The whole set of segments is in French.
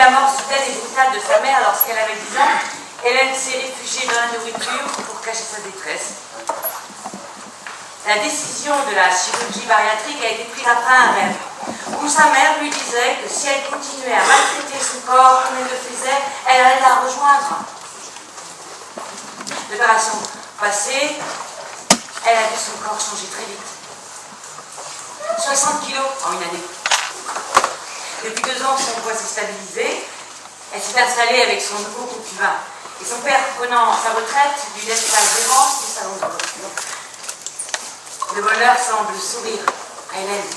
la mort soudaine et brutale de sa mère lorsqu'elle avait 10 ans, Hélène s'est réfugiée dans la nourriture pour cacher sa détresse. La décision de la chirurgie bariatrique a été prise après un rêve, où sa mère lui disait que si elle continuait à maltraiter son corps comme elle le faisait, elle allait la rejoindre. L'opération passée, elle a vu son corps changer très vite. 60 kilos en une année. Depuis 2 ans, son poids s'est stabilisé. Elle s'est installée avec son nouveau concubin. Et son père, prenant sa retraite, lui laisse la gérance du salon de voiture. Le bonheur semble sourire à Hélène.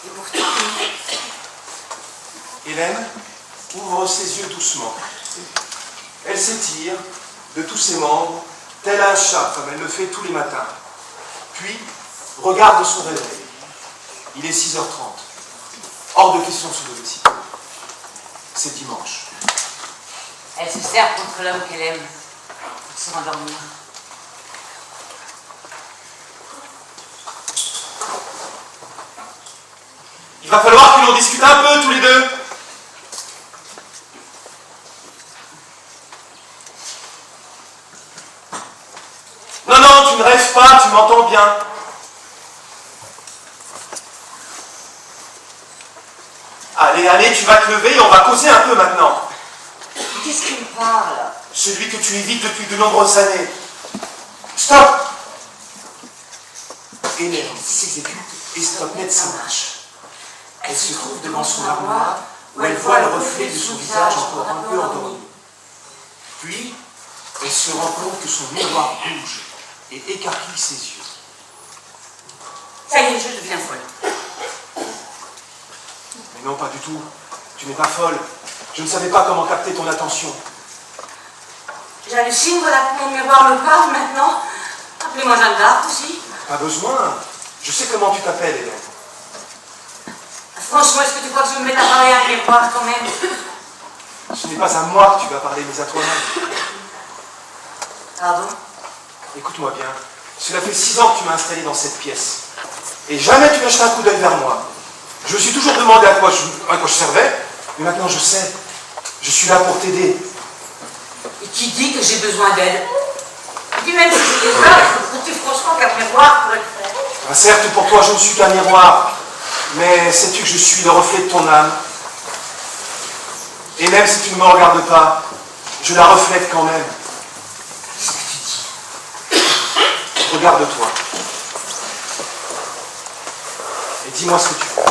Et pourtant... Hélène ouvre ses yeux doucement. Elle s'étire de tous ses membres, tel un chat, comme elle le fait tous les matins. Puis, regarde son réveil. Il est 6h30. Hors de question de se lever si tôt. C'est dimanche. Elle se serre contre l'homme qu'elle aime pour se rendormir. Il va falloir que l'on discute un peu tous les deux. Non, non, tu ne rêves pas, tu m'entends bien. Allez, allez, tu vas te lever et on va causer un peu maintenant. Qu'est-ce qu'il me parle? Celui que tu évites depuis de nombreuses années. Stop! Hélène s'exécute et stop net sa marche. Elle se trouve devant son armoire où elle voit le reflet de son visage encore un peu endormi. Puis, elle se rend compte que son miroir bouge et écarquille ses yeux. Ça y est, je deviens folle. Mais non, pas du tout. Tu n'es pas folle. Je ne savais pas comment capter ton attention. J'hallucine, voilà que mon miroir me parle maintenant. Appelez-moi Jeanne d'Arc aussi. Pas besoin. Je sais comment tu t'appelles, Hélène. Franchement, est-ce que tu crois que je me mette à parler à un miroir quand même? Ce n'est pas à moi que tu vas parler, mais à toi-même. Pardon? Écoute-moi bien. Cela fait 6 ans que tu m'as installé dans cette pièce. Et jamais tu n'as jeté un coup d'œil vers moi. Je me suis toujours demandé à quoi je servais, mais maintenant je sais. Je suis là pour t'aider. Et qui dit que j'ai besoin d'aide? Dis même si tu es là, tu franchement qu'un miroir pourrait le faire. Ah, certes, pour toi, je ne suis qu'un miroir. Mais sais-tu que je suis le reflet de ton âme? Et même si tu ne me regardes pas, je la reflète quand même. Qu'est-ce que tu dis? Regarde-toi. Et dis-moi ce que tu veux.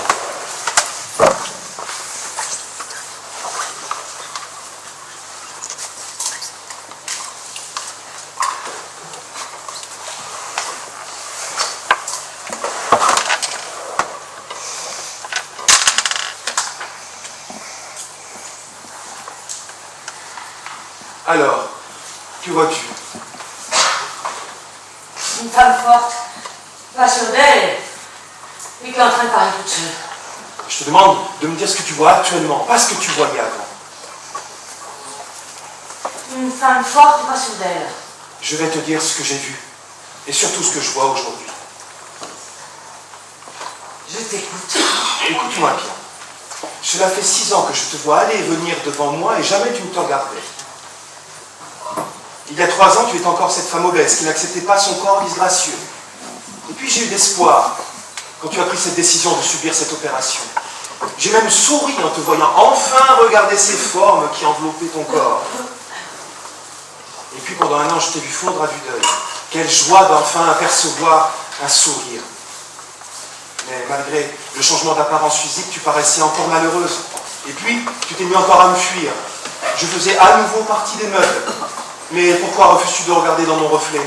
Alors, que vois-tu? Une femme forte, pas sûre d'elle, et qui est en train de parler toute seule. Je te demande de me dire ce que tu vois actuellement, pas ce que tu voyais avant. Une femme forte et pas sûre d'elle. Je vais te dire ce que j'ai vu, et surtout ce que je vois aujourd'hui. Je t'écoute. Écoute-moi bien. Cela fait 6 ans que je te vois aller et venir devant moi et jamais tu ne te regardais. Il y a 3 ans, tu étais encore cette femme obèse qui n'acceptait pas son corps disgracieux. Et puis j'ai eu l'espoir quand tu as pris cette décision de subir cette opération. J'ai même souri en te voyant enfin regarder ces formes qui enveloppaient ton corps. Et puis pendant 1 an, je t'ai vu fondre à vue d'œil. Quelle joie d'enfin apercevoir un sourire. Mais malgré le changement d'apparence physique, tu paraissais encore malheureuse. Et puis, tu t'es mis encore à me fuir. Je faisais à nouveau partie des meubles. Mais pourquoi refuses-tu de regarder dans mon reflet?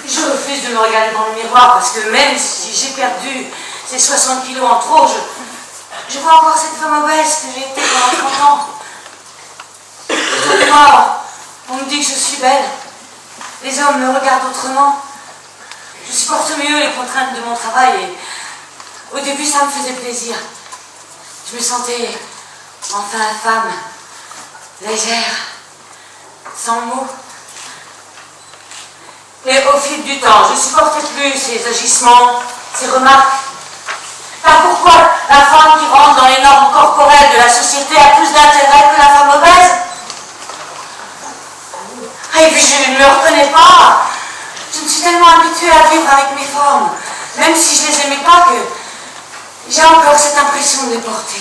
Je refuse de me regarder dans le miroir parce que même si j'ai perdu ces 60 kilos en trop, je vois encore cette femme obèse que j'ai été pendant 30 ans. Autour de moi, on me dit que je suis belle. Les hommes me regardent autrement. Je supporte mieux les contraintes de mon travail et au début ça me faisait plaisir. Je me sentais enfin femme, légère, sans mots. Mais au fil du temps, je ne supportais plus ces agissements, ces remarques. Car pourquoi la femme qui rentre dans les normes corporelles de la société a plus d'intérêt que la femme obèse? Et puis je ne me reconnais pas. Je me suis tellement habituée à vivre avec mes formes, même si je les aimais pas, que j'ai encore cette impression de les porter.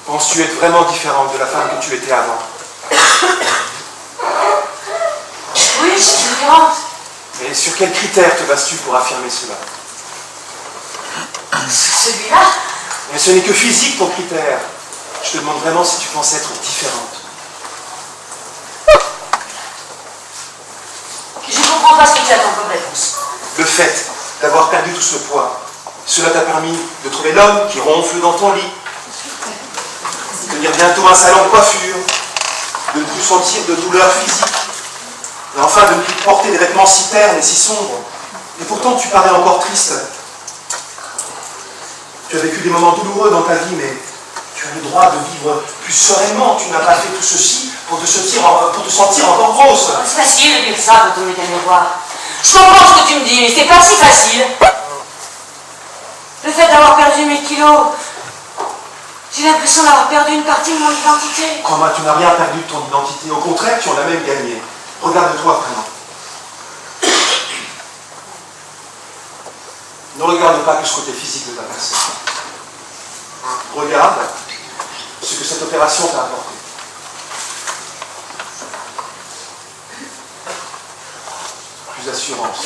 Penses-tu être vraiment différente de la femme que tu étais avant? Oui, je suis différente. Et sur quels critères te bases-tu pour affirmer cela? Celui-là? Mais ce n'est que physique ton critère. Je te demande vraiment si tu penses être différente. Je ne comprends pas ce que tu attends comme réponse. Le fait d'avoir perdu tout ce poids, cela t'a permis de trouver l'homme qui ronfle dans ton lit, de tenir bientôt un salon de coiffure, de ne plus sentir de douleur physique, et enfin de ne plus porter des vêtements si ternes et si sombres. Et pourtant tu parais encore triste. Tu as vécu des moments douloureux dans ta vie, mais tu as le droit de vivre plus sereinement. Tu n'as pas fait tout ceci pour te sentir encore grosse. C'est facile de dire ça quand on est à miroir. Je comprends ce que tu me dis, mais c'est pas si facile. Le fait d'avoir perdu mes kilos, j'ai l'impression d'avoir perdu une partie de mon identité. Crois-moi, tu n'as rien perdu de ton identité. Au contraire, tu en as même gagné. Regarde-toi vraiment. Ne regarde pas que ce côté physique de ta personne. Regarde ce que cette opération t'a apporté. Plus d'assurance.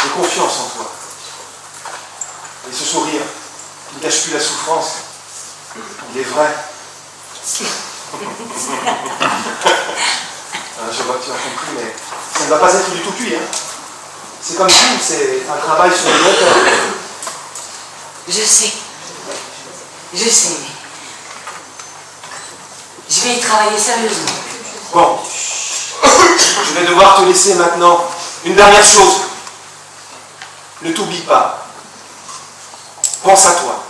De confiance en toi. Et ce sourire qui ne cache plus la souffrance, il est vrai. Je vois que tu as compris, mais ça ne va pas être du tout cuit. Hein. C'est comme tout, c'est un travail sur le long terme. Je sais, mais je vais y travailler sérieusement. Bon, je vais devoir te laisser maintenant. Une dernière chose. Ne t'oublie pas. Pense à toi.